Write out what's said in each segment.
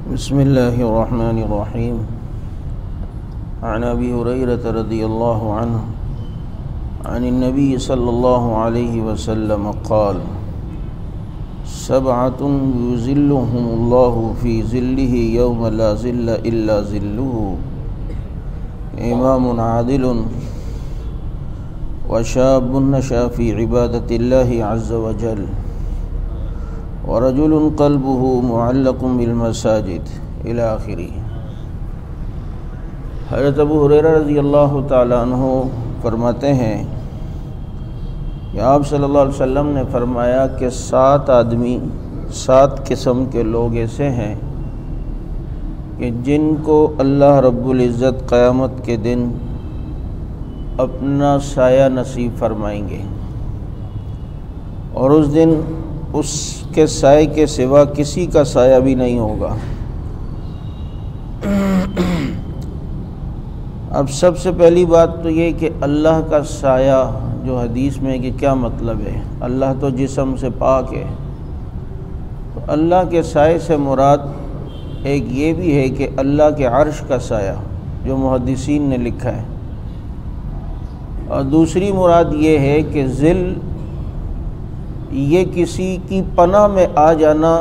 بسم الله الرحمن الرحيم. عن أبي هريرة رضي الله عنه عن النبي صلى الله عليه وسلم قال: سبعة يظلهم الله في ظله يوم لا ظل إلا ظله: إمام عادل، وشاب نشأ في عبادة الله عز وجل، ورجل قلبه معلق بالمساجد إلى آخره۔ حضرت ابو ہریرہ رضی اللہ تعالیٰ عنہ فرماتے ہیں کہ آپ صلی اللہ علیہ وسلم نے فرمایا کہ 7 آدمی، 7 قسم کے لوگ ایسے ہیں کہ جن کو اللہ رب العزت قیامت کے دن اپنا سایہ نصیب فرمائیں گے، اور اس دن اس کے سائے کے سوا کسی کا سایہ بھی نہیں ہوگا۔ اب سب سے پہلی بات تو یہ کہ اللہ کا سایہ جو حدیث میں کہ کیا مطلب ہے، اللہ تو جسم سے پاک ہے، تو اللہ کے سائے سے مراد ایک یہ بھی ہے کہ اللہ کے عرش کا سایہ جو محدثین نے لکھا ہے، اور دوسری مراد یہ ہے کہ ظل یہ کسی کی پناہ میں آ جانا،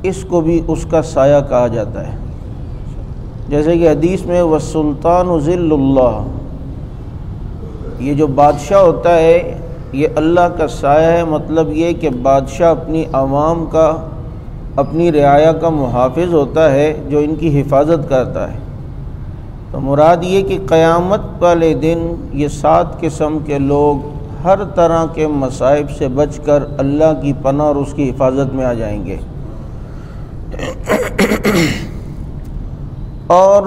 اس کو بھی اس کا سایہ کہا جاتا ہے۔ جیسے کہ حدیث میں وَالسُّلْطَانُ ظِلُّ اللَّهِ، یہ جو بادشاہ ہوتا ہے یہ اللہ کا سایہ ہے، مطلب یہ کہ بادشاہ اپنی عوام کا، اپنی رعایا کا محافظ ہوتا ہے جو ان کی حفاظت کرتا ہے۔ تو مراد یہ کہ قیامت والے دن یہ 7 قسم کے لوگ ہر طرح کے مصائب سے بچ کر اللہ کی پناہ اور اس کی حفاظت میں آ جائیں گے۔ اور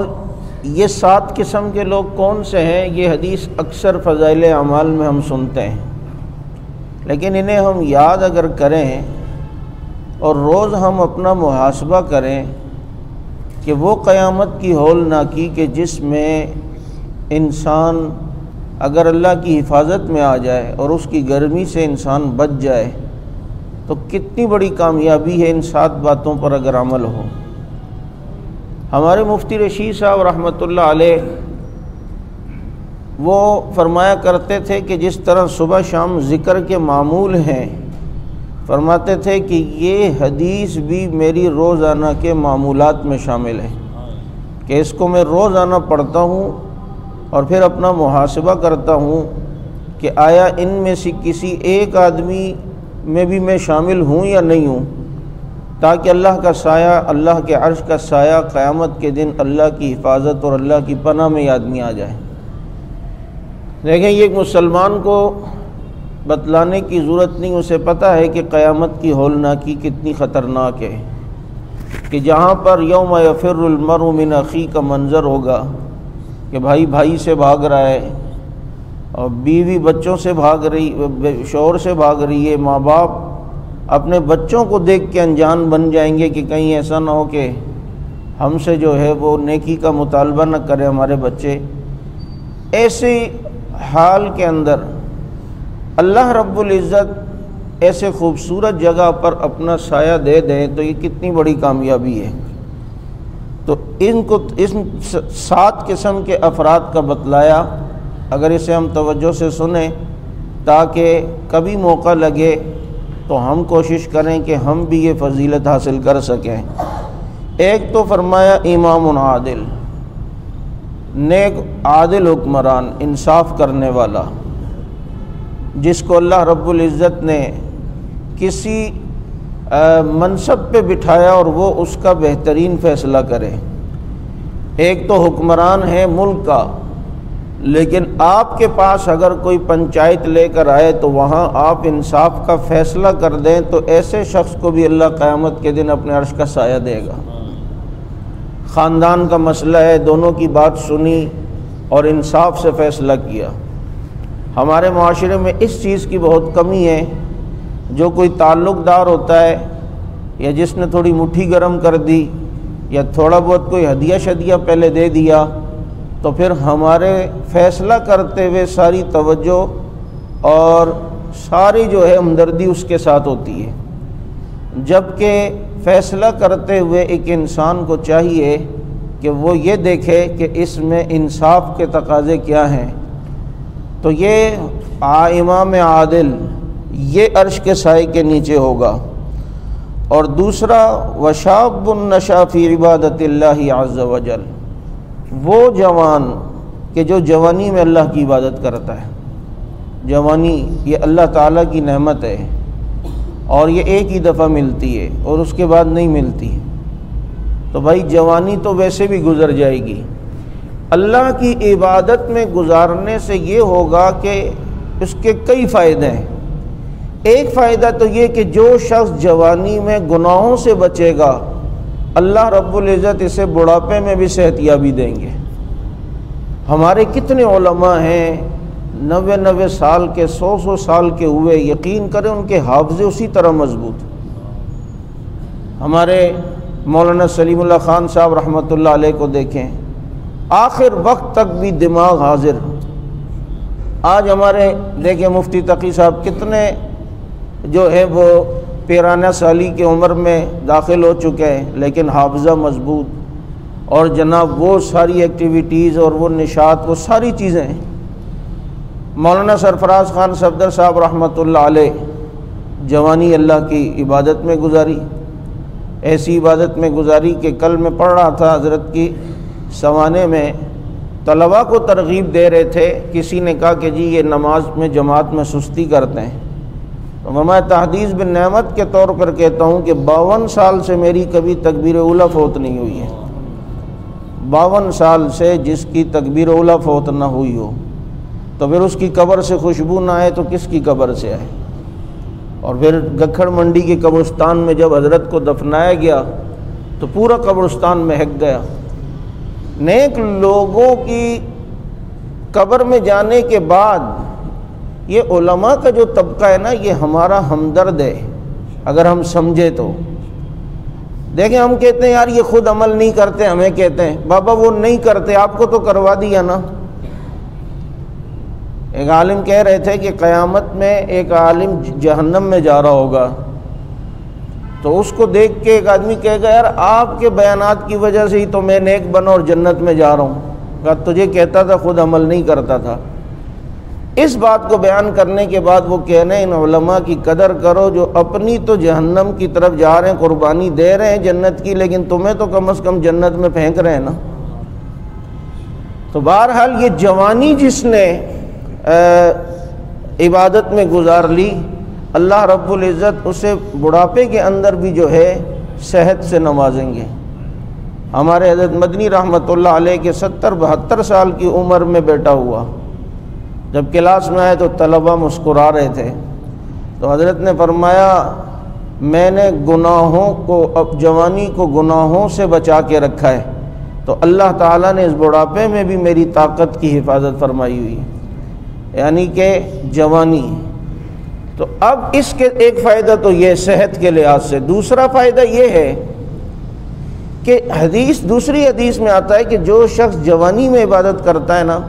یہ 7 قسم کے لوگ کون سے ہیں؟ یہ حدیث اکثر فضائل اعمال میں ہم سنتے ہیں، لیکن انہیں ہم یاد اگر کریں اور روز ہم اپنا محاسبہ کریں کہ وہ قیامت کی ہولناکی کہ جس میں انسان اگر اللہ کی حفاظت میں آ جائے اور اس کی گرمی سے انسان بچ جائے تو کتنی بڑی کامیابی ہے ان 7 باتوں پر اگر عمل ہو۔ ہمارے مفتی رشید صاحب رحمۃ اللہ علیہ وہ فرمایا کرتے تھے کہ جس طرح صبح شام ذکر کے معمول ہیں، فرماتے تھے کہ یہ حدیث بھی میری روزانہ کے معمولات میں شامل ہے کہ اس کو میں روزانہ پڑھتا ہوں اور پھر اپنا محاسبہ کرتا ہوں کہ آیا ان میں سے کسی ایک آدمی میں بھی میں شامل ہوں یا نہیں ہوں، تاکہ اللہ کا سایہ، اللہ کے عرش کا سایہ قیامت کے دن اللہ کی حفاظت اور اللہ کی پناہ میں آدمی آ جائے۔ دیکھیں، یہ ایک مسلمان کو بتلانے کی ضرورت نہیں، اسے پتہ ہے کہ قیامت کی ہولناکی کتنی خطرناک ہے، کہ جہاں پر یوم یفر المرء من اخیہ کا منظر ہوگا کہ بھائی بھائی سے بھاگ رہا ہے، اور بیوی بچوں سے بھاگ رہی، شوہر سے بھاگ رہی ہے، ماں باپ اپنے بچوں کو دیکھ کے انجان بن جائیں گے کہ کہیں ایسا نہ ہو کہ ہم سے جو ہے وہ نیکی کا مطالبہ نہ کرے ہمارے بچے۔ ایسے حال کے اندر اللہ رب العزت ایسے خوبصورت جگہ پر اپنا سایہ دے دیں تو یہ کتنی بڑی کامیابی ہے۔ تو ان 7 قسم کے افراد کا بتلایا، اگر اسے ہم توجہ سے سنیں تاکہ کبھی موقع لگے تو ہم کوشش کریں کہ ہم بھی یہ فضیلت حاصل کر سکیں۔ ایک تو فرمایا امام عادل، نیک عادل حکمران، انصاف کرنے والا، جس کو اللہ رب العزت نے کسی منصب پہ بٹھایا اور وہ اس کا بہترین فیصلہ کرے۔ ایک تو حکمران ہے ملک کا، لیکن آپ کے پاس اگر کوئی پنچایت لے کر آئے تو وہاں آپ انصاف کا فیصلہ کر دیں تو ایسے شخص کو بھی اللہ قیامت کے دن اپنے عرش کا سایہ دے گا۔ خاندان کا مسئلہ ہے، دونوں کی بات سنی اور انصاف سے فیصلہ کیا۔ ہمارے معاشرے میں اس چیز کی بہت کمی ہے، جو کوئی تعلق دار ہوتا ہے یا جس نے تھوڑی مٹھی گرم کر دی یا تھوڑا بہت کوئی ہدیہ شدیہ پہلے دے دیا تو پھر ہمارے فیصلہ کرتے ہوئے ساری توجہ اور ساری جو ہے ہمدردی اس کے ساتھ ہوتی ہے، جبکہ فیصلہ کرتے ہوئے ایک انسان کو چاہیے کہ وہ یہ دیکھے کہ اس میں انصاف کے تقاضے کیا ہیں، تو یہ امام عادل یہ عرش کے سائے کے نیچے ہوگا۔ اور دوسرا وشاب نشا فی عبادت اللہ عز وجل، وہ جوان کہ جو جوانی میں اللہ کی عبادت کرتا ہے۔ جوانی یہ اللہ تعالیٰ کی نعمت ہے، اور یہ ایک ہی دفعہ ملتی ہے اور اس کے بعد نہیں ملتی، تو بھائی جوانی تو ویسے بھی گزر جائے گی، اللہ کی عبادت میں گزارنے سے یہ ہوگا کہ اس کے کئی فائدے ہیں۔ ایک فائدہ تو یہ کہ جو شخص جوانی میں گناہوں سے بچے گا، اللہ رب العزت اسے بڑھاپے میں بھی صحت یابی دیں گے۔ ہمارے کتنے علماء ہیں 90 سال کے 100 سال کے ہوئے، یقین کریں ان کے حافظے اسی طرح مضبوط۔ ہمارے مولانا سلیم اللہ خان صاحب رحمۃ اللہ علیہ کو دیکھیں، آخر وقت تک بھی دماغ حاضر۔ آج ہمارے دیکھیں مفتی تقی صاحب کتنے جو ہے وہ 93 سالی کی عمر میں داخل ہو چکے ہیں، لیکن حافظہ مضبوط، اور جناب وہ ساری ایکٹیویٹیز اور وہ نشاط، وہ ساری چیزیں ہیں۔ مولانا سرفراز خان صفدر صاحب رحمۃ اللہ علیہ جوانی اللہ کی عبادت میں گزاری، ایسی عبادت میں گزاری کہ کل میں پڑھ رہا تھا حضرت کی سوانے میں، طلباء کو ترغیب دے رہے تھے، کسی نے کہا کہ جی یہ نماز میں جماعت میں سستی کرتے ہیں، تو میں تحدیث بن نعمت کے طور پر کہتا ہوں کہ 52 سال سے میری کبھی تکبیر اولیٰ فوت نہیں ہوئی ہے۔ 52 سال سے جس کی تکبیر اولیٰ فوت نہ ہوئی ہو، تو پھر اس کی قبر سے خوشبو نہ آئے تو کس کی قبر سے آئے؟ اور پھر گکھڑ منڈی کے قبرستان میں جب حضرت کو دفنایا گیا تو پورا قبرستان مہک گیا۔ نیک لوگوں کی قبر میں جانے کے بعد یہ علماء کا جو طبقہ ہے نا، یہ ہمارا ہمدرد ہے اگر ہم سمجھے تو۔ دیکھیں ہم کہتے ہیں یار یہ خود عمل نہیں کرتے، ہمیں کہتے ہیں بابا وہ نہیں کرتے، آپ کو تو کروا دیا نا۔ ایک عالم کہہ رہے تھے کہ قیامت میں ایک عالم جہنم میں جا رہا ہوگا، تو اس کو دیکھ کے ایک آدمی کہے گا یار آپ کے بیانات کی وجہ سے ہی تو میں نیک بنا اور جنت میں جا رہا ہوں، کہا تجھے کہتا تھا خود عمل نہیں کرتا تھا۔ اس بات کو بیان کرنے کے بعد وہ کہنے ان علماء کی قدر کرو جو اپنی تو جہنم کی طرف جا رہے ہیں، قربانی دے رہے ہیں جنت کی، لیکن تمہیں تو کم از کم جنت میں پھینک رہے ہیں نا۔ تو بہرحال یہ جوانی جس نے عبادت میں گزار لی، اللہ رب العزت اسے بڑھاپے کے اندر بھی جو ہے صحت سے نوازیں گے۔ ہمارے حضرت مدنی رحمۃ اللہ علیہ کے 70-72 سال کی عمر میں بیٹا ہوا، جب کلاس میں آئے تو طلباء مسکرا رہے تھے، تو حضرت نے فرمایا میں نے گناہوں کو، اب جوانی کو گناہوں سے بچا کے رکھا ہے، تو اللہ تعالیٰ نے اس بڑھاپے میں بھی میری طاقت کی حفاظت فرمائی ہوئی ہے، یعنی کہ جوانی۔ تو اب اس کے ایک فائدہ تو یہ صحت کے لحاظ سے، دوسرا فائدہ یہ ہے کہ دوسری حدیث میں آتا ہے کہ جو شخص جوانی میں عبادت کرتا ہے نا،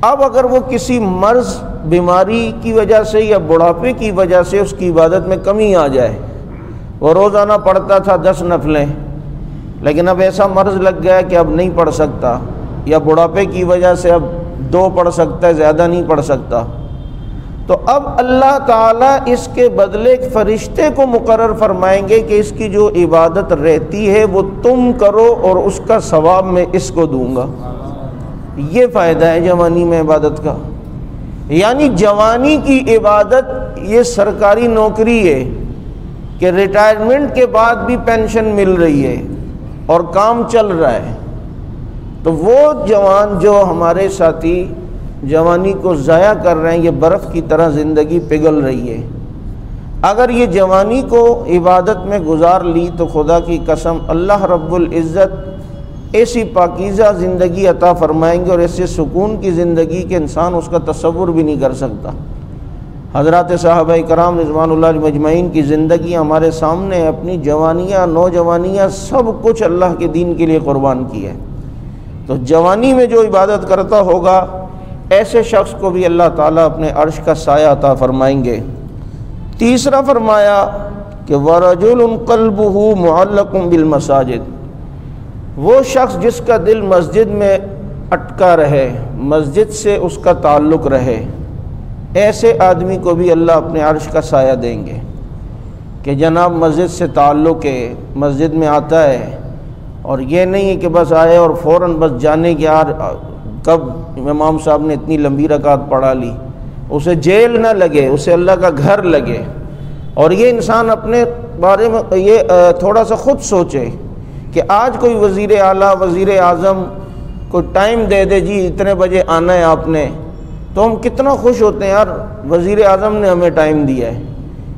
اب اگر وہ کسی مرض بیماری کی وجہ سے یا بڑھاپے کی وجہ سے اس کی عبادت میں کمی آ جائے، وہ روزانہ پڑھتا تھا 10 نفلیں، لیکن اب ایسا مرض لگ گیا کہ اب نہیں پڑھ سکتا، یا بڑھاپے کی وجہ سے اب 2 پڑھ سکتا ہے، زیادہ نہیں پڑھ سکتا، تو اب اللہ تعالیٰ اس کے بدلے ایک فرشتے کو مقرر فرمائیں گے کہ اس کی جو عبادت رہتی ہے وہ تم کرو اور اس کا ثواب میں اس کو دوں گا۔ یہ فائدہ ہے جوانی میں عبادت کا، یعنی جوانی کی عبادت یہ سرکاری نوکری ہے کہ ریٹائرمنٹ کے بعد بھی پینشن مل رہی ہے اور کام چل رہا ہے۔ تو وہ جوان جو ہمارے ساتھی جوانی کو ضائع کر رہے ہیں، یہ برف کی طرح زندگی پگھل رہی ہے، اگر یہ جوانی کو عبادت میں گزار لی تو خدا کی قسم اللہ رب العزت ایسی پاکیزہ زندگی عطا فرمائیں گے اور ایسے سکون کی زندگی کہ انسان اس کا تصور بھی نہیں کر سکتا۔ حضرات صحابہ کرام رضوان اللہ علیہم اجمعین کی زندگی ہمارے سامنے، اپنی جوانیاں نوجوانیاں سب کچھ اللہ کے دین کے لیے قربان کی ہے۔ تو جوانی میں جو عبادت کرتا ہوگا ایسے شخص کو بھی اللہ تعالیٰ اپنے عرش کا سایہ عطا فرمائیں گے۔ تیسرا فرمایا کہ وَرَجُلٌ قَلْبُهُ مُعَلَّقٌ بِالْمَسَاجِدِ، وہ شخص جس کا دل مسجد میں اٹکا رہے، مسجد سے اس کا تعلق رہے، ایسے آدمی کو بھی اللہ اپنے عرش کا سایہ دیں گے کہ جناب مسجد سے تعلق ہے، مسجد میں آتا ہے، اور یہ نہیں ہے کہ بس آئے اور فوراً بس جانے کی یار کب امام صاحب نے اتنی لمبی رکعت پڑھا لی، اسے جیل نہ لگے، اسے اللہ کا گھر لگے۔ اور یہ انسان اپنے بارے میں یہ تھوڑا سا خود سوچے کہ آج کوئی وزیر اعلیٰ، وزیر اعظم کو ٹائم دے دے، جی اتنے بجے آنا ہے آپ نے، تو ہم کتنا خوش ہوتے ہیں یار وزیر اعظم نے ہمیں ٹائم دیا ہے،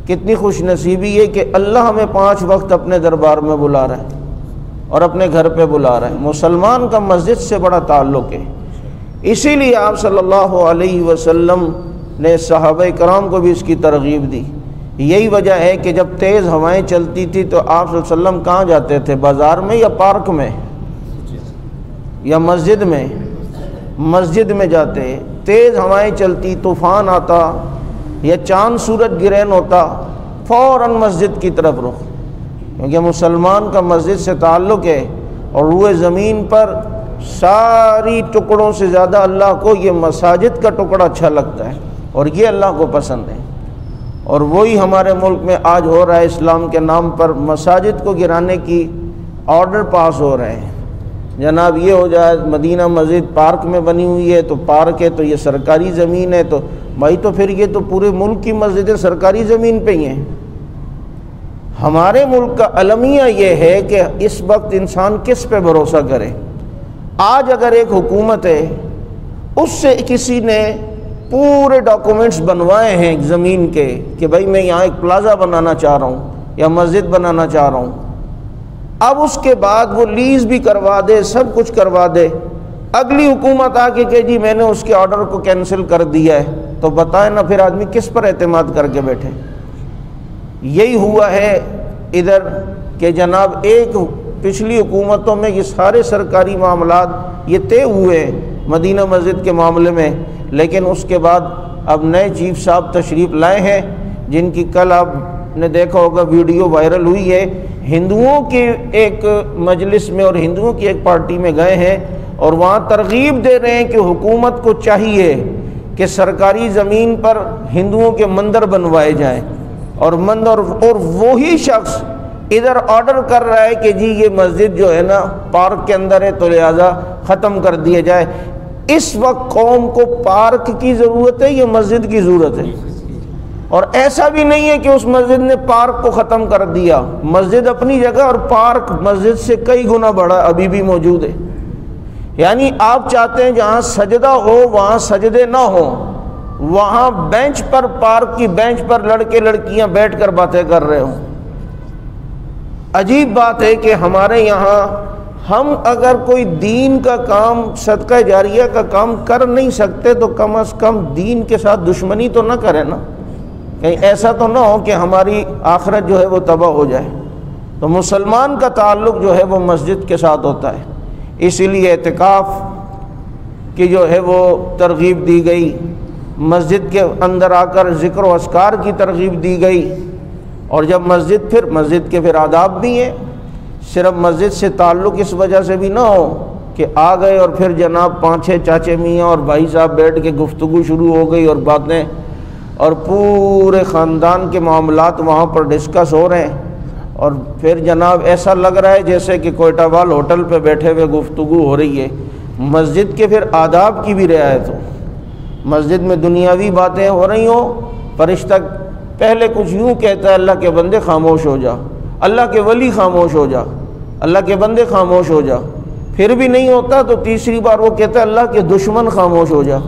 کتنی خوش نصیبی ہے کہ اللہ ہمیں 5 وقت اپنے دربار میں بلا رہا ہے اور اپنے گھر پہ بلا رہا ہے۔ مسلمان کا مسجد سے بڑا تعلق ہے، اسی لیے آپ صلی اللہ علیہ وسلم نے صحابہ کرام کو بھی اس کی ترغیب دی۔ یہی وجہ ہے کہ جب تیز ہوائیں چلتی تھی تو آپ صلی اللہ علیہ وسلم کہاں جاتے تھے؟ بازار میں یا پارک میں یا مسجد میں؟ مسجد میں جاتے۔ تیز ہوائیں چلتی، طوفان آتا یا چاند سورج گرہن ہوتا، فوراً مسجد کی طرف رخ، کیونکہ مسلمان کا مسجد سے تعلق ہے، اور روئے زمین پر ساری ٹکڑوں سے زیادہ اللہ کو یہ مساجد کا ٹکڑا اچھا لگتا ہے، اور یہ اللہ کو پسند ہے۔ اور وہی ہمارے ملک میں آج ہو رہا ہے، اسلام کے نام پر مساجد کو گرانے کی آرڈر پاس ہو رہے ہیں۔ جناب یہ ہو جائے مدینہ مسجد پارک میں بنی ہوئی ہے، تو پارک ہے تو یہ سرکاری زمین ہے، تو بھائی تو پھر یہ تو پورے ملک کی مسجدیں سرکاری زمین پہ ہی ہیں۔ ہمارے ملک کا المیہ یہ ہے کہ اس وقت انسان کس پہ بھروسہ کرے۔ آج اگر ایک حکومت ہے، اس سے کسی نے پورے ڈاکومنٹس بنوائے ہیں زمین کے کہ بھائی میں یہاں ایک پلازا بنانا چاہ رہا ہوں یا مسجد بنانا چاہ رہا ہوں، اب اس کے بعد وہ لیز بھی کروا دے، سب کچھ کروا دے، اگلی حکومت آ کے کہ جی میں نے اس کے آرڈر کو کینسل کر دیا ہے، تو بتائیں نا پھر آدمی کس پر اعتماد کر کے بیٹھے۔ یہی ہوا ہے ادھر کہ جناب ایک پچھلی حکومتوں میں یہ سارے سرکاری معاملات یہ طے ہوئے مدینہ مسجد کے معاملے میں، لیکن اس کے بعد اب نئے چیف صاحب تشریف لائے ہیں، جن کی کل آپ نے دیکھا ہوگا ویڈیو وائرل ہوئی ہے، ہندوؤں کے ایک مجلس میں اور ہندوؤں کی ایک پارٹی میں گئے ہیں، اور وہاں ترغیب دے رہے ہیں کہ حکومت کو چاہیے کہ سرکاری زمین پر ہندوؤں کے مندر بنوائے جائیں، اور وہی شخص ادھر آرڈر کر رہا ہے کہ جی یہ مسجد جو ہے نا پارک کے اندر ہے تو لہذا ختم کر دیا جائے۔ اس وقت قوم کو پارک کی ضرورت ہے یا مسجد کی ضرورت ہے؟ اور ایسا بھی نہیں ہے کہ اس مسجد نے پارک کو ختم کر دیا، مسجد اپنی جگہ اور پارک مسجد سے کئی گنا بڑا ابھی بھی موجود ہے۔ یعنی آپ چاہتے ہیں جہاں سجدہ ہو وہاں سجدے نہ ہوں، وہاں بینچ پر، پارک کی بینچ پر لڑکے لڑکیاں بیٹھ کر باتیں کر رہے ہوں۔ عجیب بات ہے کہ ہمارے یہاں ہم اگر کوئی دین کا کام، صدقہ جاریہ کا کام کر نہیں سکتے تو کم از کم دین کے ساتھ دشمنی تو نہ کریں نا، کہیں ایسا تو نہ ہو کہ ہماری آخرت جو ہے وہ تباہ ہو جائے۔ تو مسلمان کا تعلق جو ہے وہ مسجد کے ساتھ ہوتا ہے، اسی لیے اعتکاف کی جو ہے وہ ترغیب دی گئی، مسجد کے اندر آ کر ذکر و اذکار کی ترغیب دی گئی۔ اور جب مسجد کے پھر آداب بھی ہیں، صرف مسجد سے تعلق اس وجہ سے بھی نہ ہو کہ آ گئے اور پھر جناب 5-6 چاچے میاں اور بھائی صاحب بیٹھ کے گفتگو شروع ہو گئی اور باتیں، اور پورے خاندان کے معاملات وہاں پر ڈسکس ہو رہے ہیں، اور پھر جناب ایسا لگ رہا ہے جیسے کہ کوئٹہ وال ہوٹل پہ بیٹھے ہوئے گفتگو ہو رہی ہے۔ مسجد کے پھر آداب کی بھی رعایت ہو۔ مسجد میں دنیاوی باتیں ہو رہی ہوں، فرشتہ پہلے کچھ یوں کہتا ہے، اللہ کے بندے خاموش ہو جا، اللہ کے ولی خاموش ہو جا، اللہ کے بندے خاموش ہو جا، پھر بھی نہیں ہوتا تو تیسری بار وہ کہتا ہے اللہ کے دشمن خاموش ہو جا۔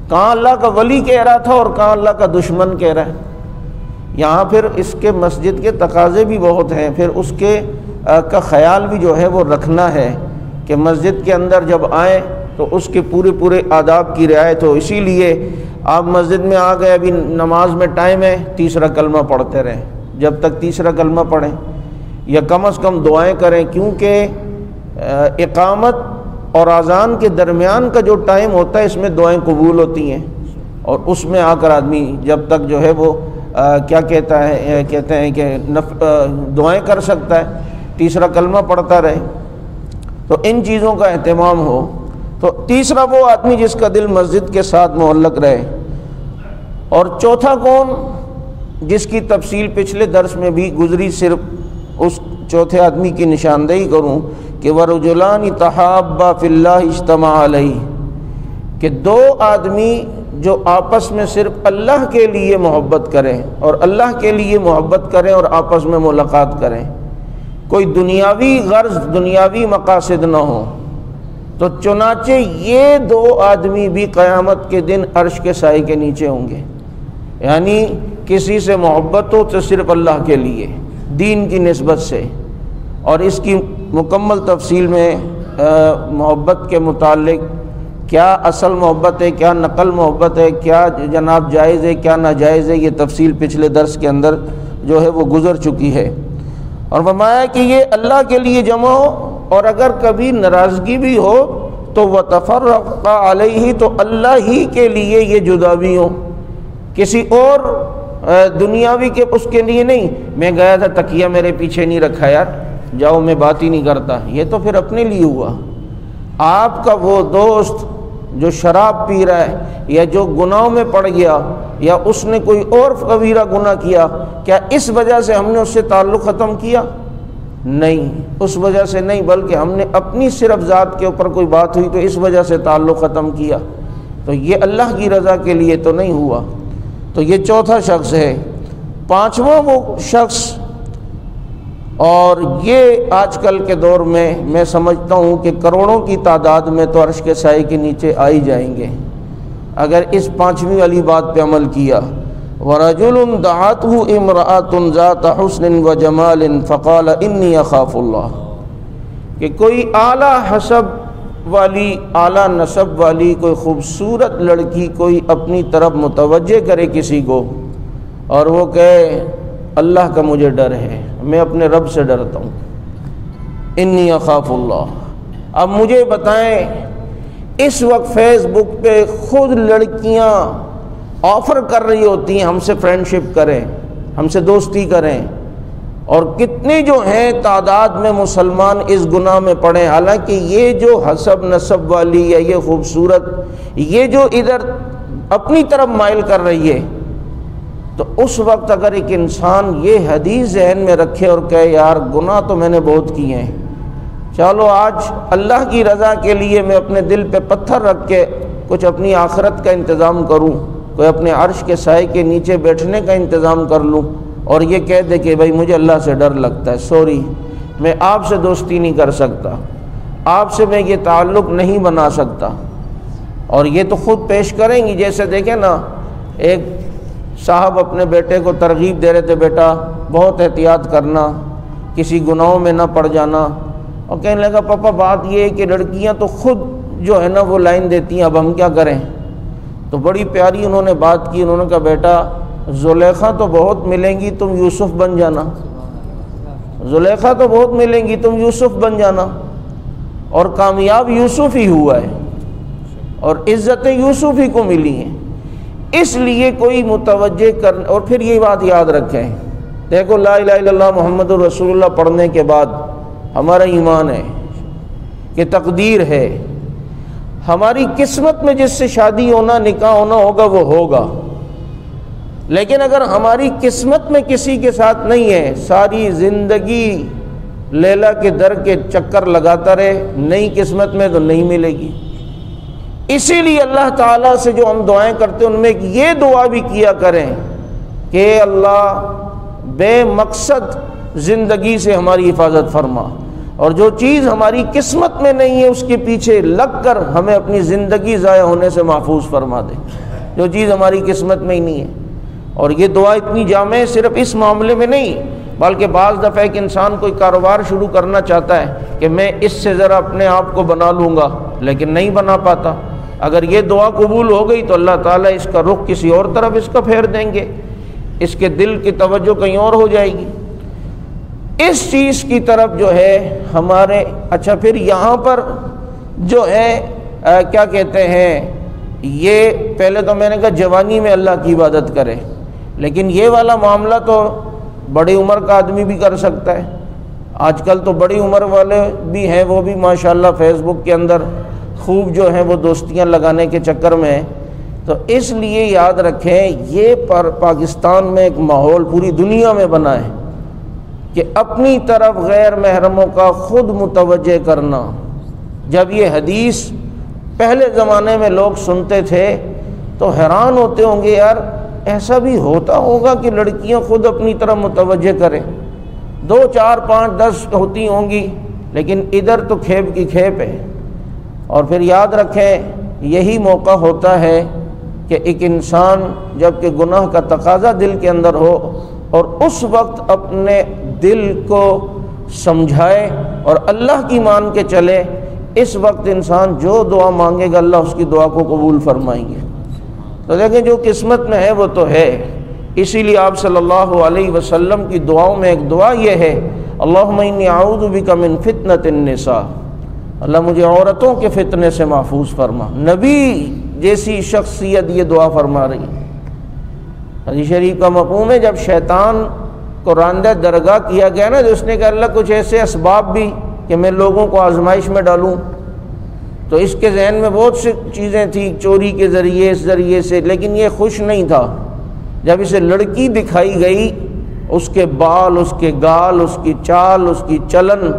کہاں اللہ کا ولی کہہ رہا تھا اور کہاں اللہ کا دشمن کہہ رہا ہے۔ یہاں پھر اس کے مسجد کے تقاضے بھی بہت ہیں، پھر اس کے کا خیال بھی جو ہے وہ رکھنا ہے کہ مسجد کے اندر جب آئیں تو اس کے پورے آداب کی رعایت ہو۔ اسی لیے آپ مسجد میں آ گئے، ابھی نماز میں ٹائم ہے، تیسرا کلمہ پڑھتے رہیں جب تک تیسرا کلمہ پڑھیں، یا کم از کم دعائیں کریں، کیونکہ اقامت اور اذان کے درمیان کا جو ٹائم ہوتا ہے اس میں دعائیں قبول ہوتی ہیں، اور اس میں آ کر آدمی جب تک جو ہے وہ کیا کہتے ہیں کہ دعائیں کر سکتا ہے، تیسرا کلمہ پڑھتا رہے، تو ان چیزوں کا اہتمام ہو۔ تو تیسرا وہ آدمی جس کا دل مسجد کے ساتھ معلق رہے، اور چوتھا کون، جس کی تفصیل پچھلے درس میں بھی گزری، صرف اس چوتھے آدمی کی نشاندہی کروں کہ وَرَجُلَانِ تَحَابَّا فِي اللَّهِ اجْتَمَعَا عَلَيْهِ، کہ دو آدمی جو آپس میں صرف اللہ کے لیے محبت کریں اور اللہ کے لیے محبت کریں اور آپس میں ملاقات کریں، کوئی دنیاوی غرض دنیاوی مقاصد نہ ہو، تو چنانچہ یہ دو آدمی بھی قیامت کے دن عرش کے سائے کے نیچے ہوں گے۔ یعنی کسی سے محبت ہو تو صرف اللہ کے لیے، دین کی نسبت سے، اور اس کی مکمل تفصیل میں محبت کے متعلق کیا اصل محبت ہے، کیا نقل محبت ہے، کیا جناب جائز ہے، کیا ناجائز ہے، یہ تفصیل پچھلے درس کے اندر جو ہے وہ گزر چکی ہے۔ اور فرمایا کہ یہ اللہ کے لیے جمع ہو، اور اگر کبھی ناراضگی بھی ہو تو وَتَفَرَّقَا عَلَيْهِ، تو اللہ ہی کے لیے یہ جدا بھی ہوں، کسی اور دنیاوی کے اس کے لیے نہیں۔ میں گیا تھا تکیہ میرے پیچھے نہیں رکھا یار، جاؤ میں بات ہی نہیں کرتا، یہ تو پھر اپنے لیے ہوا۔ آپ کا وہ دوست جو شراب پی رہا ہے یا جو گناہوں میں پڑ گیا یا اس نے کوئی اور کبیرہ گناہ کیا، کیا اس وجہ سے ہم نے اس سے تعلق ختم کیا؟ نہیں، اس وجہ سے نہیں، بلکہ ہم نے اپنی صرف ذات کے اوپر کوئی بات ہوئی تو اس وجہ سے تعلق ختم کیا، تو یہ اللہ کی رضا کے لیے تو نہیں ہوا۔ تو یہ چوتھا شخص ہے۔ پانچواں وہ شخص، اور یہ آج کل کے دور میں سمجھتا ہوں کہ کروڑوں کی تعداد میں تو عرش کے سائے کے نیچے آ ہی جائیں گے اگر اس پانچویں والی بات پہ عمل کیا۔ وَرَجُلٌ دَعَتْهُ امْرَأَةٌ ذَاتَ حُسْنٍ وَجَمَالٍ فَقَالَ إِنِّي أَخَافُ اللَّهَ، کہ کوئی اعلیٰ حسب والی، اعلیٰ نسب والی کوئی خوبصورت لڑکی کوئی اپنی طرف متوجہ کرے کسی کو، اور وہ کہے اللہ کا مجھے ڈر ہے، میں اپنے رب سے ڈرتا ہوں، انی اخاف اللہ۔ اب مجھے بتائیں، اس وقت فیس بک پہ خود لڑکیاں آفر کر رہی ہوتی ہیں ہم سے فرینڈشپ کریں، ہم سے دوستی کریں، اور کتنی جو ہیں تعداد میں مسلمان اس گناہ میں پڑے، حالانکہ یہ جو حسب نسب والی یا یہ خوبصورت، یہ جو ادھر اپنی طرف مائل کر رہی ہے، تو اس وقت اگر ایک انسان یہ حدیث ذہن میں رکھے اور کہے یار گناہ تو میں نے بہت کیے ہیں، چلو آج اللہ کی رضا کے لیے میں اپنے دل پہ پتھر رکھ کے کچھ اپنی آخرت کا انتظام کروں، کوئی اپنے عرش کے سائے کے نیچے بیٹھنے کا انتظام کر لوں، اور یہ کہہ دے کہ بھائی مجھے اللہ سے ڈر لگتا ہے، سوری میں آپ سے دوستی نہیں کر سکتا، آپ سے میں یہ تعلق نہیں بنا سکتا، اور یہ تو خود پیش کریں گی۔ جیسے دیکھیں نا، ایک صاحب اپنے بیٹے کو ترغیب دے رہے تھے، بیٹا بہت احتیاط کرنا، کسی گناہوں میں نہ پڑ جانا، اور کہنے لگا پاپا بات یہ ہے کہ لڑکیاں تو خود جو ہے نا وہ لائن دیتی ہیں، اب ہم کیا کریں؟ تو بڑی پیاری انہوں نے بات کی، انہوں نے کہا بیٹا زلیخا تو بہت ملیں گی، تم یوسف بن جانا، زلیخا تو بہت ملیں گی، تم یوسف بن جانا، اور کامیاب یوسف ہی ہوا ہے، اور عزتیں یوسف ہی کو ملی ہیں۔ اس لیے کوئی متوجہ کر، اور پھر یہ بات یاد رکھیں، دیکھو لا الہ الا اللہ محمد رسول اللہ پڑھنے کے بعد ہمارا ایمان ہے کہ تقدیر ہے، ہماری قسمت میں جس سے شادی ہونا نکاح ہونا ہوگا وہ ہوگا، لیکن اگر ہماری قسمت میں کسی کے ساتھ نہیں ہے، ساری زندگی لیلا کے در کے چکر لگاتا رہے، نئی قسمت میں تو نہیں ملے گی۔ اسی لیے اللہ تعالیٰ سے جو ہم دعائیں کرتے ہیں ان میں یہ دعا بھی کیا کریں کہ اللہ بے مقصد زندگی سے ہماری حفاظت فرما، اور جو چیز ہماری قسمت میں نہیں ہے اس کے پیچھے لگ کر ہمیں اپنی زندگی ضائع ہونے سے محفوظ فرما دے، جو چیز ہماری قسمت میں ہی نہیں ہے۔ اور یہ دعا اتنی جامع ہے، صرف اس معاملے میں نہیں، بلکہ بعض دفعہ ایک انسان کوئی کاروبار شروع کرنا چاہتا ہے کہ میں اس سے ذرا اپنے آپ کو بنا لوں گا، لیکن نہیں بنا پاتا۔ اگر یہ دعا قبول ہو گئی تو اللہ تعالیٰ اس کا رخ کسی اور طرف اس کا پھیر دیں گے، اس کے دل کی توجہ کہیں اور ہو جائے گی۔ اس چیز کی طرف جو ہے ہمارے، اچھا پھر یہاں پر جو ہے کیا کہتے ہیں، یہ پہلے تو میں نے کہا جوانی میں اللہ کی عبادت کرے، لیکن یہ والا معاملہ تو بڑی عمر کا آدمی بھی کر سکتا ہے۔ آج کل تو بڑی عمر والے بھی ہیں، وہ بھی ماشاءاللہ فیس بک کے اندر خوب جو ہیں وہ دوستیاں لگانے کے چکر میں ہیں۔ تو اس لیے یاد رکھیں، یہ پاکستان میں ایک ماحول پوری دنیا میں بنا ہے کہ اپنی طرف غیر محرموں کا خود متوجہ کرنا۔ جب یہ حدیث پہلے زمانے میں لوگ سنتے تھے تو حیران ہوتے ہوں گے، یار ایسا بھی ہوتا ہوگا کہ لڑکیاں خود اپنی طرف متوجہ کریں؟ 2 4 5 10 ہوتی ہوں گی، لیکن ادھر تو کھیپ کی کھیپ ہے۔ اور پھر یاد رکھیں، یہی موقع ہوتا ہے کہ ایک انسان جب کہ گناہ کا تقاضا دل کے اندر ہو اور اس وقت اپنے دل کو سمجھائے اور اللہ کی مان کے چلے، اس وقت انسان جو دعا مانگے گا اللہ اس کی دعا کو قبول فرمائیں گے۔ تو دیکھیں جو قسمت میں ہے وہ تو ہے۔ اسی لیے آپ صلی اللہ علیہ وسلم کی دعاؤں میں ایک دعا یہ ہے، اللہم انی اعوذ بک من فتنۃ النساء، اللہ مجھے عورتوں کے فتنے سے محفوظ فرما۔ نبی جیسی شخصیت یہ دعا فرما رہی ہے۔ حدیث شریف کا مفہوم ہے، جب شیطان کو راندہ درگاہ کیا گیا نا، تو اس نے کہا اللہ کچھ ایسے اسباب بھی کہ میں لوگوں کو آزمائش میں ڈالوں، تو اس کے ذہن میں بہت سی چیزیں تھیں، چوری کے ذریعے، اس ذریعے سے، لیکن یہ خوش نہیں تھا۔ جب اسے لڑکی دکھائی گئی، اس کے بال، اس کے گال، اس کی چال، اس کی چلن،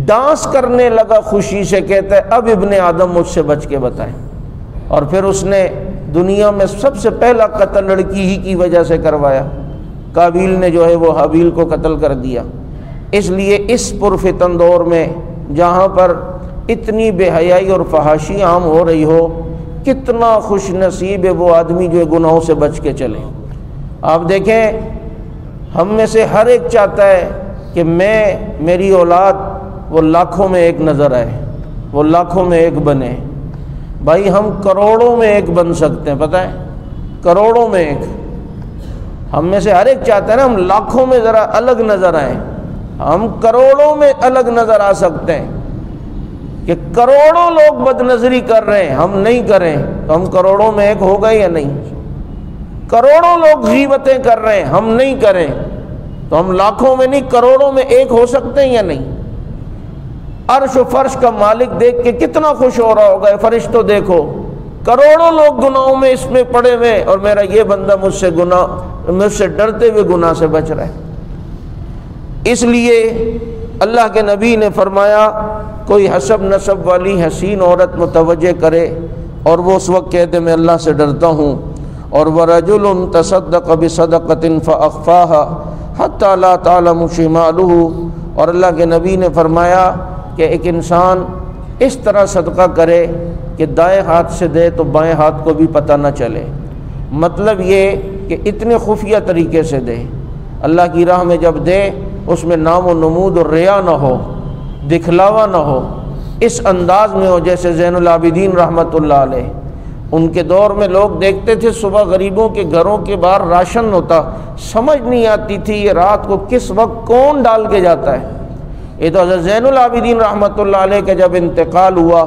ڈانس کرنے لگا خوشی سے، کہتا ہے اب ابن آدم مجھ سے بچ کے بتائیں۔ اور پھر اس نے دنیا میں سب سے پہلا قتل لڑکی ہی کی وجہ سے کروایا، قابیل نے جو ہے وہ حابیل کو قتل کر دیا۔ اس لیے اس پرفتن دور میں جہاں پر اتنی بے حیائی اور فحاشی عام ہو رہی ہو، کتنا خوش نصیب ہے وہ آدمی جو گناہوں سے بچ کے چلے۔ آپ دیکھیں، ہم میں سے ہر ایک چاہتا ہے کہ میری اولاد وہ لاکھوں میں ایک نظر آئے، وہ لاکھوں میں ایک بنے۔ بھائی ہم کروڑوں میں ایک بن سکتے ہیں، پتہ ہے، کروڑوں میں ایک۔ ہم میں سے ہر ایک چاہتا ہے نا ہم لاکھوں میں ذرا الگ نظر آئیں، ہم کروڑوں میں الگ نظر آ سکتے ہیں کہ کروڑوں لوگ بد نظری کر رہے ہیں، ہم نہیں کریں تو ہم کروڑوں میں ایک ہو گئے یا نہیں؟ کروڑوں لوگ غیبتیں کر رہے ہیں، ہم نہیں کریں تو ہم لاکھوں میں نہیں کروڑوں میں ایک ہو سکتے ہیں یا نہیں؟ عرش و فرش کا مالک دیکھ کے کتنا خوش ہو رہا ہوگا، فرشتوں دیکھو کروڑوں لوگ گناہوں میں اس میں پڑے ہوئے اور میرا یہ بندہ مجھ سے ڈرتے ہوئے گناہ سے بچ رہا ہے۔ اس لیے اللہ کے نبی نے فرمایا، کوئی حسب نسب والی حسین عورت متوجہ کرے اور وہ اس وقت کہتے میں اللہ سے ڈرتا ہوں، اور وَرَجُلٌ تَصَدَّقَ بِصَدَقَةٍ فَأَخْفَاهَا حَتَّى لَا تَعْلَمُ شِمَالُهُ، اور اللہ کے نبی نے فرمایا کہ ایک انسان اس طرح صدقہ کرے کہ دائیں ہاتھ سے دے تو بائیں ہاتھ کو بھی پتہ نہ چلے۔ مطلب یہ کہ اتنے خفیہ طریقے سے دے، اللہ کی راہ میں جب دے اس میں نام و نمود اور ریا نہ ہو، دکھلاوا نہ ہو، اس انداز میں ہو جیسے زین العابدین رحمۃ اللہ علیہ۔ ان کے دور میں لوگ دیکھتے تھے صبح غریبوں کے گھروں کے باہر راشن ہوتا، سمجھ نہیں آتی تھی یہ رات کو کس وقت کون ڈال کے جاتا ہے۔ یہ تو حضرت زین العابدین رحمۃ اللہ علیہ کا جب انتقال ہوا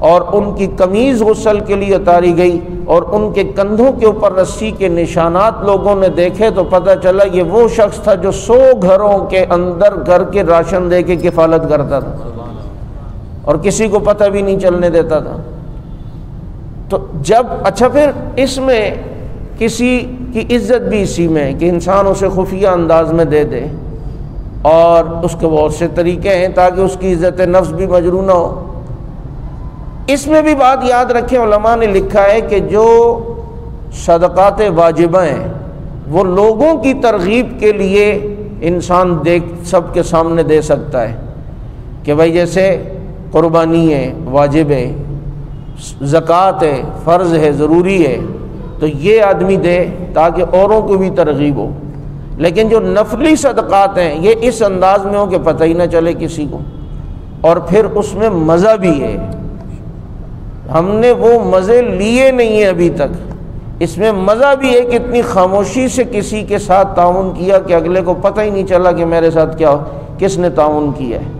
اور ان کی قمیض غسل کے لیے اتاری گئی اور ان کے کندھوں کے اوپر رسی کے نشانات لوگوں نے دیکھے تو پتہ چلا یہ وہ شخص تھا جو 100 گھروں کے اندر گھر کے راشن دے کے کفالت کرتا تھا اور کسی کو پتہ بھی نہیں چلنے دیتا تھا۔ تو جب اچھا پھر اس میں کسی کی عزت بھی اسی میں کہ انسان اسے خفیہ انداز میں دے دے، اور اس کے بہت سے طریقے ہیں تاکہ اس کی عزت نفس بھی مجروح نہ ہو۔ اس میں بھی بات یاد رکھیں، علماء نے لکھا ہے کہ جو صدقات واجبہ ہیں وہ لوگوں کی ترغیب کے لیے انسان سب کے سامنے دے سکتا ہے کہ بھائی جیسے قربانی ہے، واجب ہے، زکوٰۃ ہے، فرض ہے، ضروری ہے، تو یہ آدمی دے تاکہ اوروں کو بھی ترغیب ہو۔ لیکن جو نفلی صدقات ہیں یہ اس انداز میں ہو کہ پتہ ہی نہ چلے کسی کو، اور پھر اس میں مزہ بھی ہے، ہم نے وہ مزے لیے نہیں ہیں ابھی تک۔ اس میں مزہ بھی ہے کہ اتنی خاموشی سے کسی کے ساتھ تعاون کیا کہ اگلے کو پتہ ہی نہیں چلا کہ میرے ساتھ کیا کس نے تعاون کیا ہے۔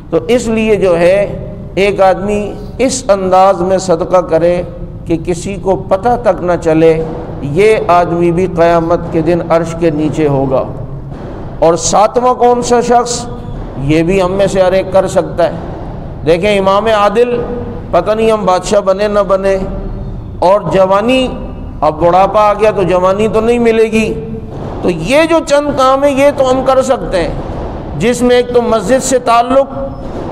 تو اس لیے جو ہے ایک آدمی اس انداز میں صدقہ کرے کہ کسی کو پتہ تک نہ چلے، یہ آدمی بھی قیامت کے دن عرش کے نیچے ہوگا۔ اور ساتواں کون سا شخص؟ یہ بھی ہم میں سے ہر ایک کر سکتا ہے۔ دیکھیں امام عادل، پتہ نہیں ہم بادشاہ بنے نہ بنے، اور جوانی، اب بڑھاپا آ گیا تو جوانی تو نہیں ملے گی، تو یہ جو چند کام ہیں یہ تو ہم کر سکتے ہیں، جس میں ایک تو مسجد سے تعلق،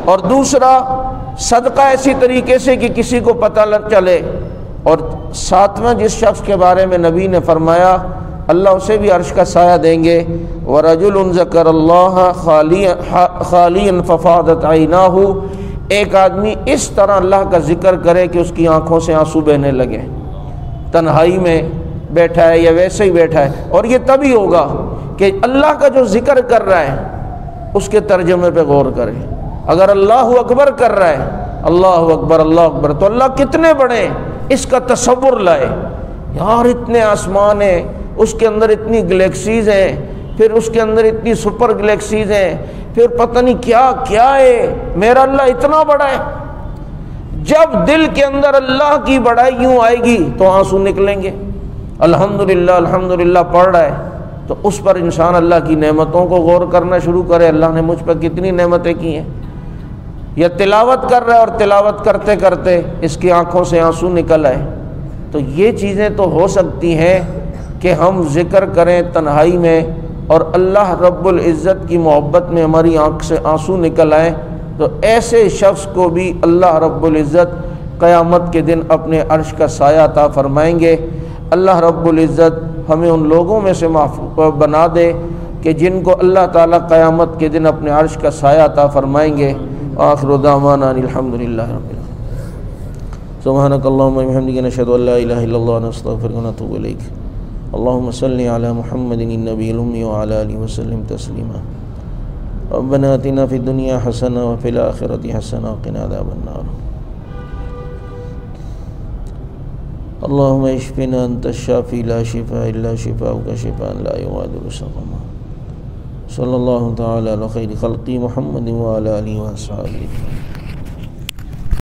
اور دوسرا صدقہ ایسی طریقے سے کہ کسی کو پتہ نہ چلے، اور ساتواں جس شخص کے بارے میں نبی نے فرمایا اللہ اسے بھی عرش کا سایہ دیں گے، وَرَجُلٌ ذَكَرَ اللَّهَ خَالِيًا فَفَاضَتْ عَيْنَاهُ، ایک آدمی اس طرح اللہ کا ذکر کرے کہ اس کی آنکھوں سے آنسو بہنے لگے، تنہائی میں بیٹھا ہے یا ویسے ہی بیٹھا ہے، اور یہ تبھی ہوگا کہ اللہ کا جو ذکر کر رہا ہے اس کے ترجمے پہ غور کرے۔ اگر اللہ اکبر کر رہا ہے، اللہ اکبر اللہ اکبر، تو اللہ کتنے بڑے اس کا تصور لائے، یار اتنے آسمان ہیں، اس کے اندر اتنی گلیکسیز ہیں، پھر اس کے اندر اتنی سپر گلیکسیز ہیں، پھر پتہ نہیں کیا کیا ہے، میرا اللہ اتنا بڑا ہے۔ جب دل کے اندر اللہ کی بڑائی یوں آئے گی تو آنسو نکلیں گے۔ الحمدللہ الحمدللہ پڑھ رہا ہے تو اس پر انسان اللہ کی نعمتوں کو غور کرنا شروع کرے، اللہ نے مجھ پر کتنی نعمتیں کی ہیں۔ یا تلاوت کر رہا ہے اور تلاوت کرتے کرتے اس کی آنکھوں سے آنسو نکل آئے، تو یہ چیزیں تو ہو سکتی ہیں کہ ہم ذکر کریں تنہائی میں اور اللہ رب العزت کی محبت میں ہماری آنکھ سے آنسو نکل آئیں، تو ایسے شخص کو بھی اللہ رب العزت قیامت کے دن اپنے عرش کا سایہ عطا فرمائیں گے۔ اللہ رب العزت ہمیں ان لوگوں میں سے محفوظ بنا دے کہ جن کو اللہ تعالیٰ قیامت کے دن اپنے عرش کا سایہ عطا فرمائیں گے۔ آخر دعوانا الحمدللہ رب العالمین۔ سبحانک اللہم و بحمدک، نشہد ان لا الہ الا اللہ، نستغفرک و نتوب الیک۔ اللہم صلی علی محمد النبی الامی وعلی آلہ وسلم تسلیما۔ ربنا آتنا فی الدنیا حسنہ وفی الآخرۃ حسنہ وقنا عذاب النار۔ اللہم اشفنا انت الشافی لا شفاء الا شفاؤک شفاء لا یغادر سقما۔ صلی اللہ تعالی علی خیر خلقی محمد وعلی آلہ وصحبہ۔